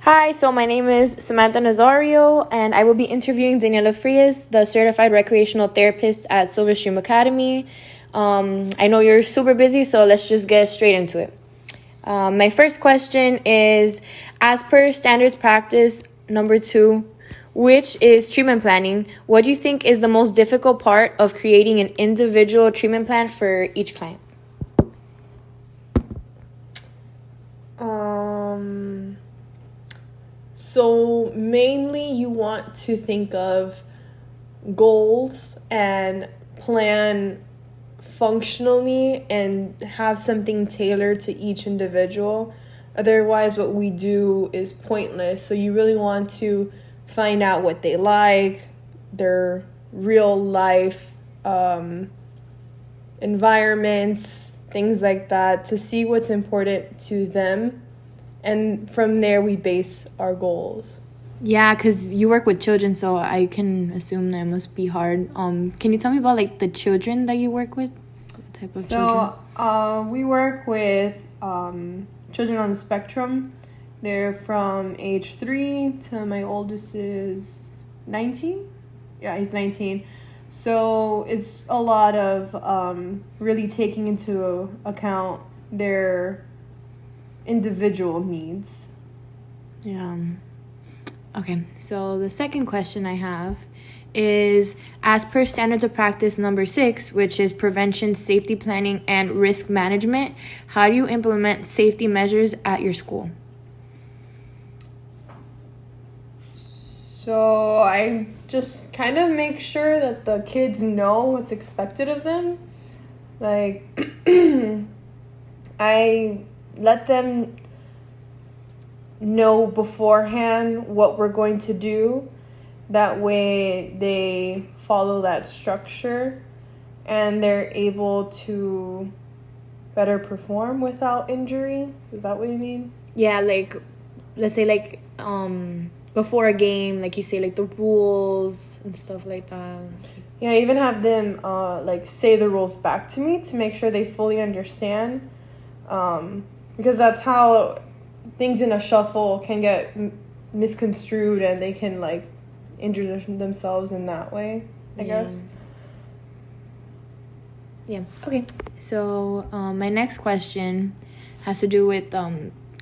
Hi, so my name is Samantha Nazario, and I will be interviewing Daniela Frias, the certified recreational therapist at Silverstream Academy. I know you're super busy, so let's just get straight into it. My first question is, as per standards practice number 2, which is treatment planning, what do you think is the most difficult part of creating an individual treatment plan for each client? So mainly you want to think of goals and plan functionally and have something tailored to each individual. Otherwise, what we do is pointless. So you really want to find out what they like, their real life environments, things like that, to see what's important to them. And from there, we base our goals. Yeah, because you work with children, so I can assume that must be hard. Can you tell me about like the children that you work with? What type of children? We work with children on the spectrum. They're from age 3 to my oldest is 19. Yeah, he's 19. So it's a lot of really taking into account their individual needs. Yeah. Okay, so the second question I have is, as per standards of practice number 6, which is prevention, safety planning, and risk management, how do you implement safety measures at your school? So I just kind of make sure that the kids know what's expected of them. Like, I let them know beforehand what we're going to do. That way they follow that structure and they're able to better perform without injury. Is that what you mean? Yeah, like, let's say like before a game, like you say like the rules and stuff like that. Yeah, I even have them like say the rules back to me to make sure they fully understand. Because that's how things in a shuffle can get misconstrued and they can like injure themselves in that way, I guess. Yeah, okay. So my next question has to do with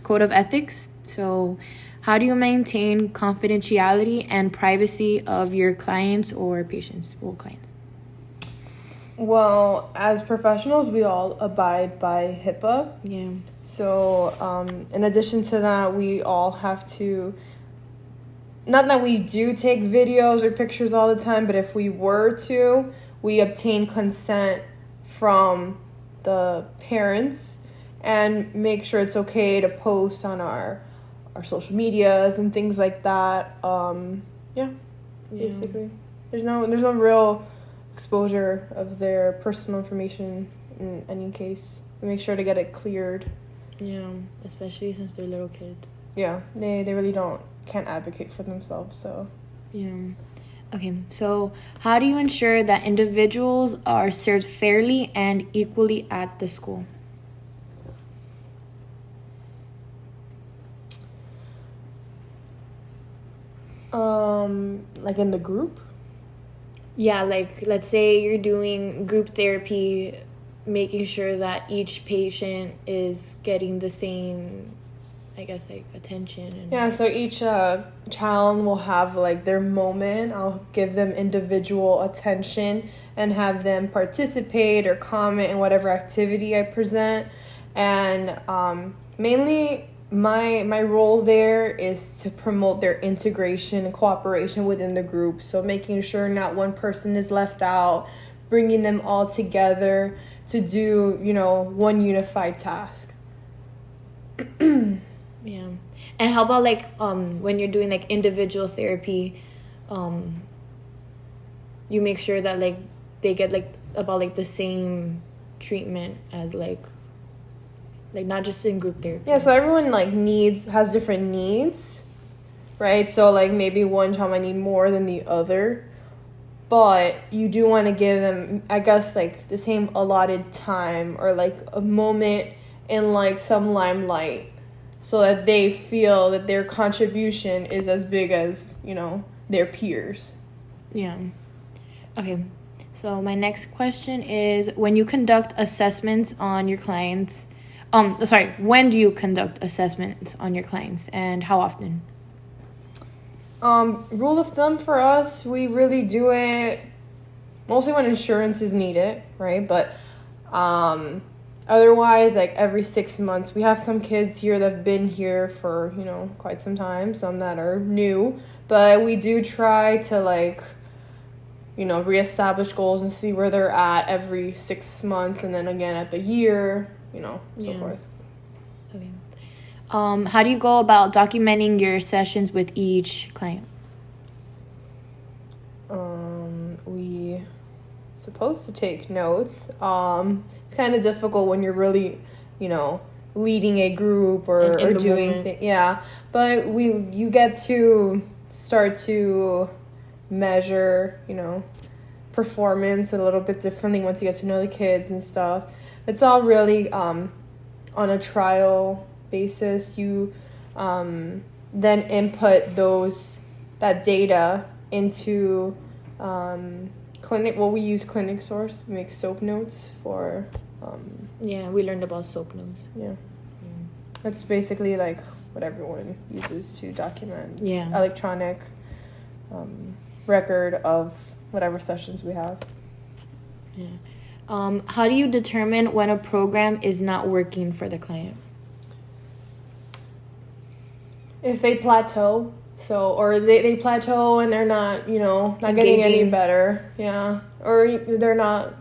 code of ethics. So how do you maintain confidentiality and privacy of your clients or patients or clients? Well, as professionals, we all abide by HIPAA. Yeah. So, in addition to that, we all have to, not that we do take videos or pictures all the time, but if we were to, we obtain consent from the parents and make sure it's okay to post on our social medias and things like that. Basically. There's no real exposure of their personal information in any case. We make sure to get it cleared. Yeah, especially since they're little kids. Yeah, they really can't advocate for themselves, so. Yeah. Okay, so how do you ensure that individuals are served fairly and equally at the school? Like in the group? Yeah, like let's say you're doing group therapy, making sure that each patient is getting the same, I guess, like attention. Yeah, so each child will have like their moment. I'll give them individual attention and have them participate or comment in whatever activity I present. And mainly my role there is to promote their integration and cooperation within the group. So making sure not one person is left out, bringing them all together to do, one unified task. Yeah. And how about like when you're doing like individual therapy, you make sure that like they get like about like the same treatment as like not just in group therapy. Yeah, so everyone like has different needs, right? So like maybe one child might need more than the other, but you do want to give them, I guess, like the same allotted time or like a moment in like some limelight so that they feel that their contribution is as big as, their peers. Yeah. Okay. So my next question is, when you conduct assessments on your clients, when do you conduct assessments on your clients and how often? Rule of thumb for us, we really do it mostly when insurance is needed, right? But otherwise, like every 6 months. We have some kids here that have been here for, quite some time, some that are new. But we do try to reestablish goals and see where they're at every 6 months, and then again at the year, so forth. Okay. How do you go about documenting your sessions with each client? We supposed to take notes. It's kind of difficult when you're really, leading a group or doing things. Yeah, but you get to start to measure, performance a little bit differently once you get to know the kids and stuff. It's all really on a trial basis. You then input that data into clinic. Well, we use Clinic Source to make soap notes for. We learned about soap notes. Yeah, that's basically like what everyone uses to document. Yeah, electronic record of whatever sessions we have. Yeah. How do you determine when a program is not working for the client? If they plateau, or they plateau and they're not, not getting any better. Yeah. Or they're not,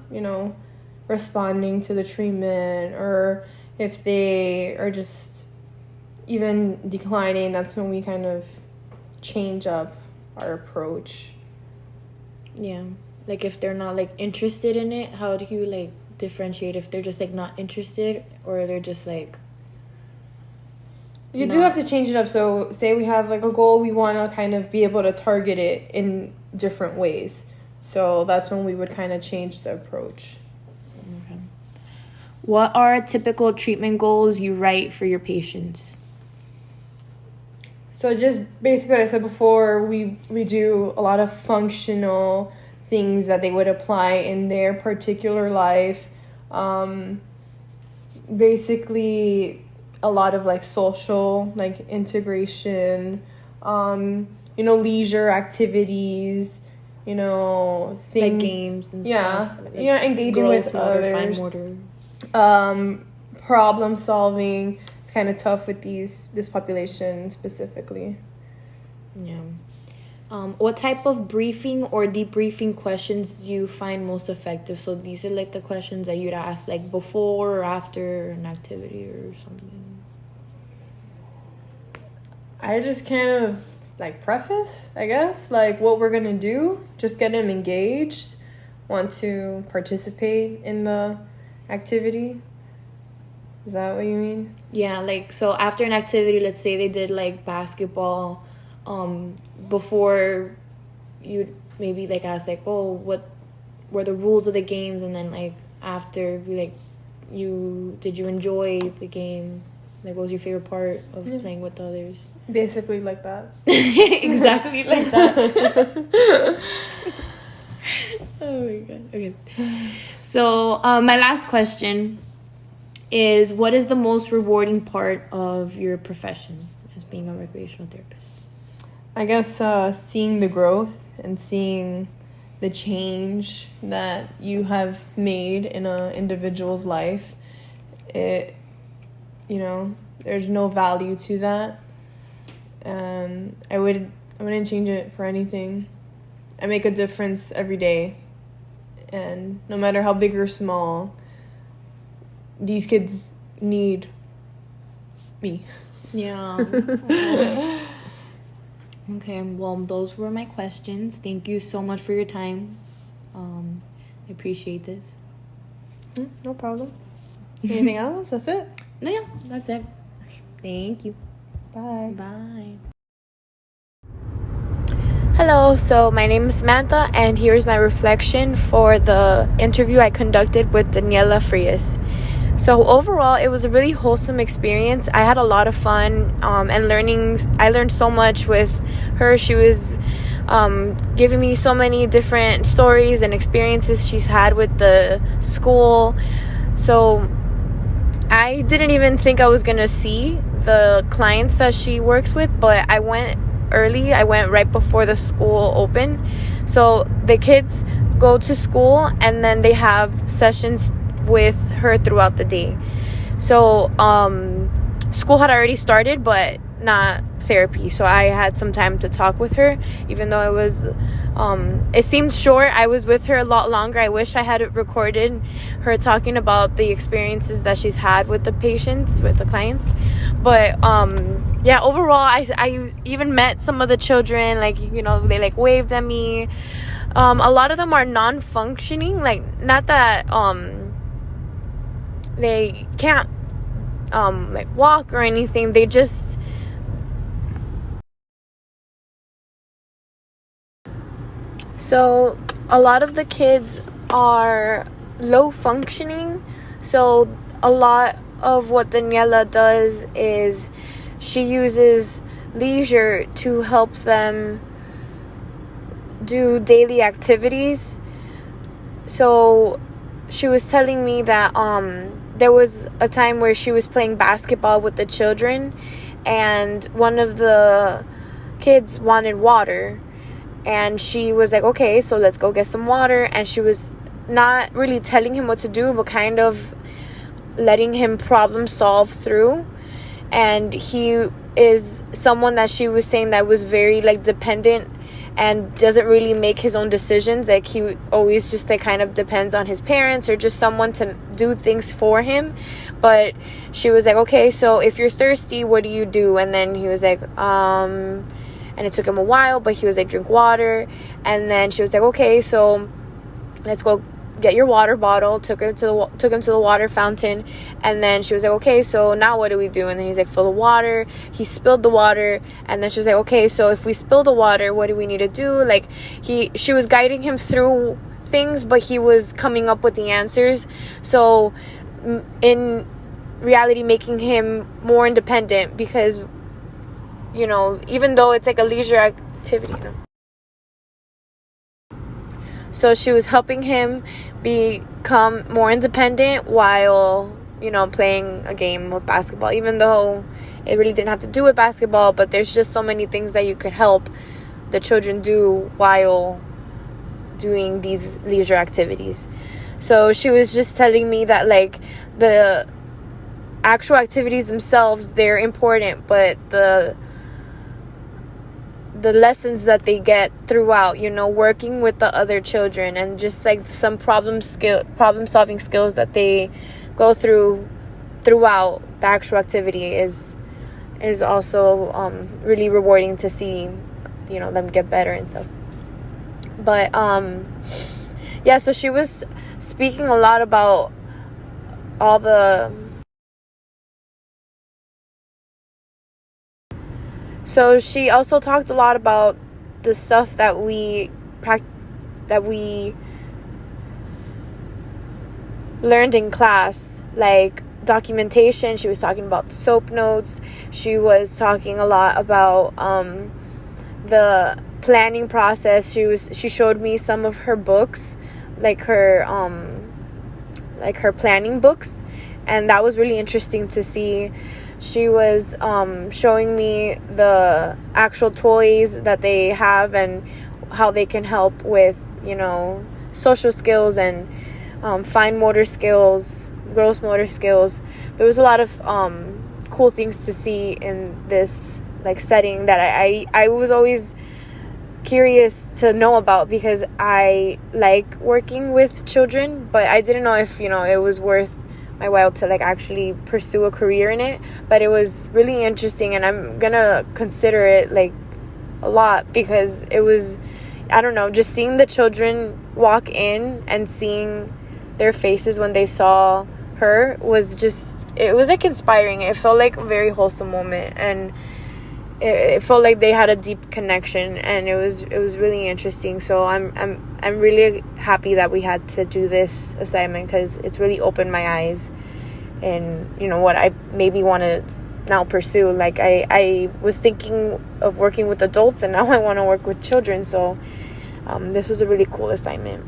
responding to the treatment, or if they are just even declining, that's when we kind of change up our approach. Yeah. Like if they're not interested in it, how do you differentiate if they're just not interested, or they're just you do have to change it up. So say we have a goal, we want to kind of be able to target it in different ways. So that's when we would kind of change the approach. Okay. What are typical treatment goals you write for your patients? So just basically what I said before, we do a lot of functional things that they would apply in their particular life. Basically a lot of social integration, leisure activities, things like games and stuff. Engaging with others. Fine motor. Problem solving. It's kind of tough with this population specifically. Yeah. What type of briefing or debriefing questions do you find most effective? So these are the questions that you'd ask before or after an activity or something. I just kind of preface, I guess, what we're gonna do. Just get them engaged, want to participate in the activity. Is that what you mean? Yeah, so after an activity, let's say they did basketball, before you'd maybe ask what were the rules of the games, and then after did you enjoy the game? What was your favorite part of playing with others? Basically like that. Exactly like that. Oh my god. Okay. So my last question is, what is the most rewarding part of your profession as being a recreational therapist? I guess seeing the growth and seeing the change that you have made in an individual's life. There's no value to that, and I wouldn't change it for anything. I make a difference every day, and no matter how big or small, these kids need me. Yeah. Okay, well, those were my questions. Thank you so much for your time. I appreciate this. No problem. Anything else? That's it? No, yeah, that's it. Thank you. Bye. Bye. Hello, so my name is Samantha, and here's my reflection for the interview I conducted with Daniela Frias. So overall, it was a really wholesome experience. I had a lot of fun, and I learned so much with her. She was giving me so many different stories and experiences she's had with the school. So I didn't even think I was going to see the clients that she works with, but I went early. I went right before the school opened. So the kids go to school and then they have sessions with her throughout the day. So school had already started, but not therapy. So I had some time to talk with her, even though it seemed short. I was with her a lot longer. I wish I had recorded her talking about the experiences that she's had with the patients, with the clients. But yeah, overall, I even met some of the children, like, you know, they like waved at me. A lot of them are non-functioning, like, not that they can't like walk or anything. They just So a lot of the kids are low functioning. So a lot of what Daniela does is she uses leisure to help them do daily activities. So she was telling me that there was a time where she was playing basketball with the children, and one of the kids wanted water, and she was like, okay, so let's go get some water. And she was not really telling him what to do, but kind of letting him problem solve through. And he is someone that she was saying that was very like dependent and doesn't really make his own decisions. Like, he always just like kind of depends on his parents or just someone to do things for him. But she was like, okay, so if you're thirsty, what do you do? And then he was like, and it took him a while, but he was like, drink water. And then she was like, okay, so let's go get your water bottle. Took him to the water fountain. And then she was like, okay, so now what do we do? And then he's like, fill the water. He spilled the water. And then she was like, okay, so if we spill the water, what do we need to do? Like, she was guiding him through things, but he was coming up with the answers. So in reality, making him more independent, because, you know, even though it's like a leisure activity, you know. So she was helping him become more independent while, you know, playing a game of basketball, even though it really didn't have to do with basketball. But there's just so many things that you could help the children do while doing these leisure activities. So she was just telling me that, like, the actual activities themselves, they're important, but the lessons that they get throughout, you know, working with the other children, and just like some problem solving skills that they go throughout the actual activity is also really rewarding to see, you know, them get better and stuff. But yeah, so she was speaking a lot about all the So she also talked a lot about the stuff that we learned in class, like documentation. She was talking about soap notes. She was talking a lot about the planning process. She showed me some of her books, like her planning books, and that was really interesting to see. She was showing me the actual toys that they have and how they can help with, you know, social skills and fine motor skills, gross motor skills. There was a lot of cool things to see in this like setting that I was always curious to know about, because I like working with children, but I didn't know if, you know, it was worth my while to like actually pursue a career in it. But it was really interesting, and I'm gonna consider it like a lot, because it was, I don't know, just seeing the children walk in and seeing their faces when they saw her was just, it was like inspiring. It felt like a very wholesome moment, and it felt like they had a deep connection, and it was really interesting. So I'm really happy that we had to do this assignment, because it's really opened my eyes, and what I maybe want to now pursue. Like I was thinking of working with adults, and now I want to work with children. So this was a really cool assignment.